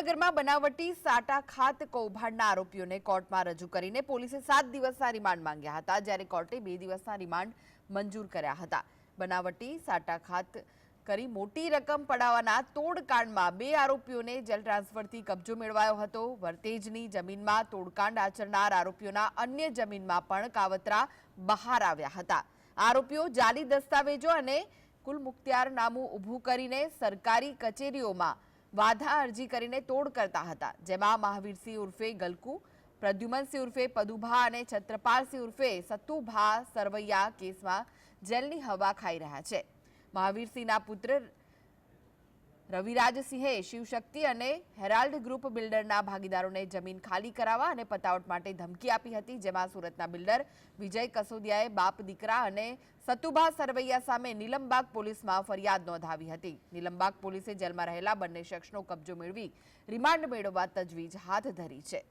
નગરમાં બનાવટી સાટા ખાત કૌભાંડના આરોપીઓને કોર્ટમાં રજૂ કરીને પોલીસે 7 દિવસના રિમાન્ડ માંગ્યા હતા, જ્યારે કોર્ટે 2 દિવસના રિમાન્ડ મંજૂર કર્યા હતા। બનાવટી સાટા ખાત કરી મોટી રકમ પડાવવાના તોડકાંડમાં 2 આરોપીઓને જેલ ટ્રાન્સફરથી કબજો મેળવાયો હતો। વર્તેજની જમીનમાં તોડકાંડ આચરનાર આરોપીઓના અન્ય જમીનમાં પણ કાવતરા બહાર આવ્યા હતા। આરોપીઓ જાલી દસ્તાવેજો અને કુલ મુખ્તિયારનામું ઊભું કરીને સરકારી કચેરીઓમાં વાધા અરજી કરીને તોડ કરતા હતા, જેમાં મહાવીરસિંહ ઉર્ફે ગલકુ, પ્રદ્યુમનસિંહ ઉર્ફે પદુભા અને છત્રપાલસિંહ ઉર્ફે સતુભા સરવૈયા કેસમાં જેલની હવા ખાઈ રહ્યા છે। મહાવીરસિંહના પુત્ર રવિરાજસિંહે શિવશક્તિ અને હેરાલ્ડ ગ્રુપ બિલ્ડરના ભાગીદારોને જમીન ખાલી કરાવવા અને પતાવટ માટે ધમકી આપી હતી, જેમાં સુરતના બિલ્ડર વિજય કસોદિયાએ બાપ દીકરા અને સતુભા સરવૈયા સામે નીલમબાગ પોલીસમાં ફરિયાદ નોંધાવી હતી। નીલમબાગ પોલીસે જેલમાં રહેલા બંને શખ્સનો કબજો મેળવી રિમાન્ડ મેળવવા તજવીજ હાથ ધરી છે।